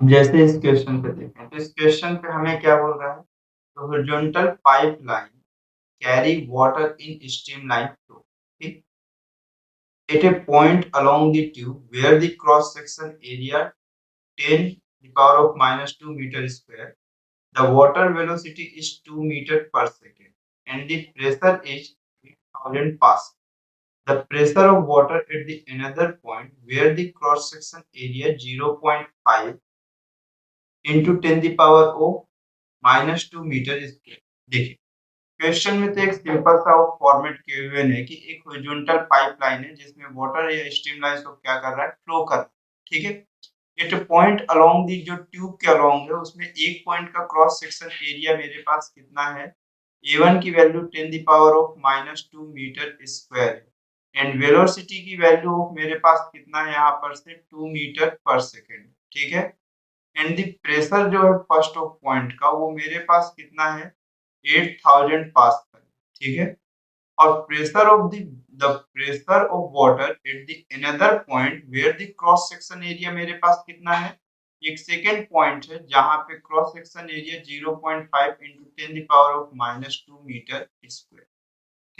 जैसे इस क्वेश्चन पे देखें, तो इस क्वेश्चन पे हमें क्या बोल रहा है? तो horizontal pipeline carry water in streamline flow, ठीक? At a point along the tube where the cross section area 10 to the power of minus 2 meter square, the water velocity is 2 meter per second and the pressure is 3000 pascal. The pressure of water at the another point where the cross section area 0.5 into 10 the power of minus 2 metre square. देखिए question में तो एक simple सा format given है कि एक horizontal pipeline है जिसमें वाटर या स्ट्रीम लाइन को क्या कर रहा है, फ्लो कर रहा है, ठीक है। एट पॉइंट अलोंग दी जो ट्यूब के अलोंग है उसमें एक पॉइंट का क्रॉस सेक्शन एरिया मेरे पास कितना है, a1 की value 10 the power of minus 2 metre square है एंड वेलोसिटी की वैल्यू ऑफ मेरे पास कितना है यहाँ पर से 2 मीटर पर सेकेंड, ठीक है। एंड द प्रेशर जो है फर्स्ट ऑफ पॉइंट का वो मेरे पास कितना है, 8000 पास्कल, ठीक है। और pressure of the pressure of water at the another point where the cross section area मेरे पास कितना है, एक सेकेंड पॉइंट है जहां पे cross section area 0.5 into 10 the power of minus 2 metre square,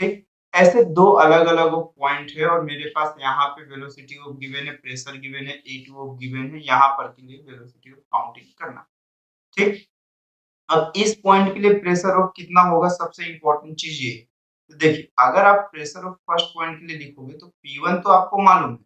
ठीक। ऐसे दो अलग अलग पॉइंट है और मेरे पास यहाँ पे वेलोसिटी ऑफ गिवन है, प्रेशर गिवन है, A2 ऑफ गिवन है, यहाँ पर के लिए वेलोसिटी ऑफ काउंटिंग करना, ठीक। अब इस पॉइंट के लिए प्रेशर ऑफ कितना होगा, सबसे इंपॉर्टेंट चीज ये है। तो देखिए अगर आप प्रेशर ऑफ फर्स्ट पॉइंट के लिए लिखोगे तो P1 तो आपको मालूम है,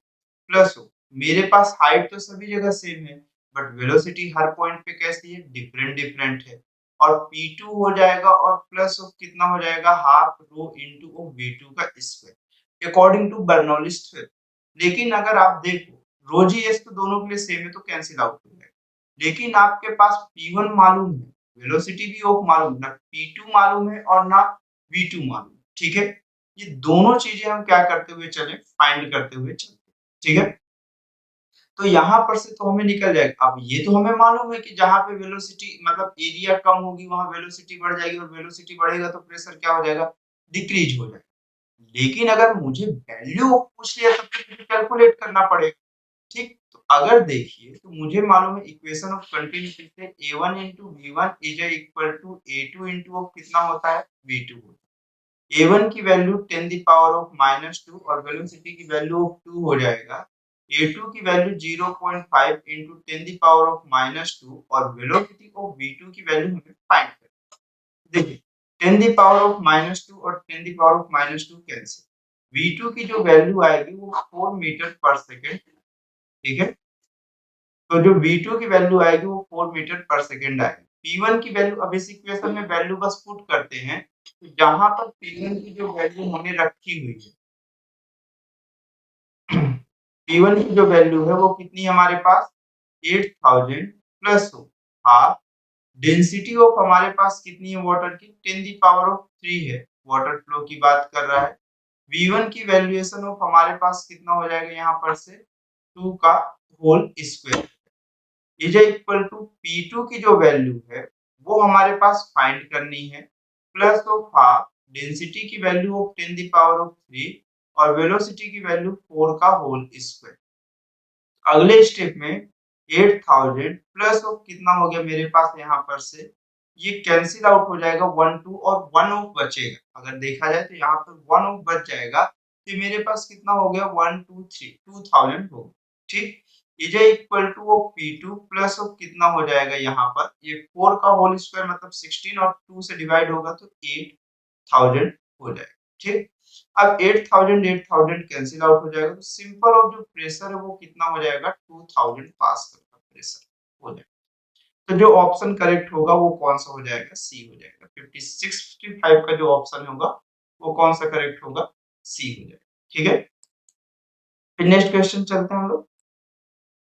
प्लस हो मेरे पास हाइट तो सभी जगह सेम है बट वेलोसिटी हर पॉइंट पे कैसी है, डिफरेंट डिफरेंट है। और P2 हो जाएगा और प्लस ऑफ कितना हो जाएगा, half rho into of V2 का square according to Bernoulli's theorem. लेकिन अगर आप देखो रो जी एस तो दोनों के लिए सेम है तो कैंसिल आउट हो जाएगा, लेकिन आपके पास P1 मालूम है, वेलोसिटी भी ऑफ मालूम, ना P2 मालूम है और ना V2 मालूम, ठीक है। ये दोनों चीजें हम क्या करते हुए चले, फाइंड करते हुए चलते, ठीक है। तो यहाँ पर से तो हमें निकल जाएगा। अब ये तो हमें मालूम है कि जहाँ पे वेलोसिटी मतलब एरिया कम होगी वहां वेलोसिटी बढ़ जाएगी और वेलोसिटी बढ़ेगा तो प्रेशर क्या हो जाएगा, डिक्रीज हो जाएगा। लेकिन अगर मुझे वैल्यू पूछ लिया तब तो मुझे कैलकुलेट करना पड़ेगा, ठीक। तो अगर देखिए तो मुझे मालूम है इक्वेशन ऑफ कंटिन्यूटी से a1 into v1 is equal to a2 into कितना होता है, v2 होता है। a1 की वैल्यू 10 द पावर ऑफ -2 और वेलोसिटी की वैल्यू ऑफ 2 हो जाएगा। a2 की value 0.5 into 10 the power of -2 और वेलोसिटी ऑफ v2 की वैल्यू हमें फाइंड करनी है। देखिए 10 द पावर ऑफ -2 और 10 the power of -2 cancel, v2 की जो वैल्यू आएगी वो 4 मीटर पर सेकंड, ठीक है। तो जो V2 की वैल्यू आएगी वो 4 मीटर पर सेकंड आएगी। P1 की वैल्यू अब इस इक्वेशन में वैल्यू बस पुट करते हैं, तो जहां पर P1 की जो वैल्यू हमने रखी हुई है P1 की जो वैल्यू है वो कितनी है हमारे पास, 8000 प्लस हाफ डेंसिटी ऑफ हमारे पास कितनी है वाटर की, 10 दी पावर ऑफ 3 है, वाटर फ्लो की बात कर रहा है। V1 की वैल्यूएशन ऑफ हमारे पास कितना हो जाएगा यहाँ पर से 2 का whole square is equal to P2 की जो वैल्यू है वो हमारे पास फाइंड करनी है, प्लस ऑफ हाफ डेंसिटी की value of 10 the power of 3 और वेलोसिटी की वैल्यू 4 का होल स्क्वायर। अगले स्टेप में 8000 प्लस ऑफ कितना हो गया मेरे पास यहाँ पर से, ये कैंसिल आउट हो जाएगा 1 2 और 1 ऑफ बचेगा। अगर देखा जाए तो यहाँ पर 1 ऑफ बच जाएगा तो मेरे पास कितना हो गया 1 2 3 2000 हो गया, ठीक। Is equal two of P2 plus of कितना हो जाएगा यहाँ पर, ये 4 का होल स्क्वायर मतलब 16 और 2 से डिवाइड होगा तो 8000 हो जाएगा, ठीक। अब 8000 8000 कैंसिल आउट हो जाएगा तो सिंपल ऑफ जो प्रेशर है वो कितना हो जाएगा 2000 पास्कल का प्रेशर हो जाएगा। तो जो ऑप्शन करेक्ट होगा वो कौन सा हो जाएगा, सी हो जाएगा। 56 55 का जो ऑप्शन होगा वो कौन सा करेक्ट होगा, सी हो जाएगा, ठीक है। फिर नेक्स्ट क्वेश्चन चलते हैं हम लोग।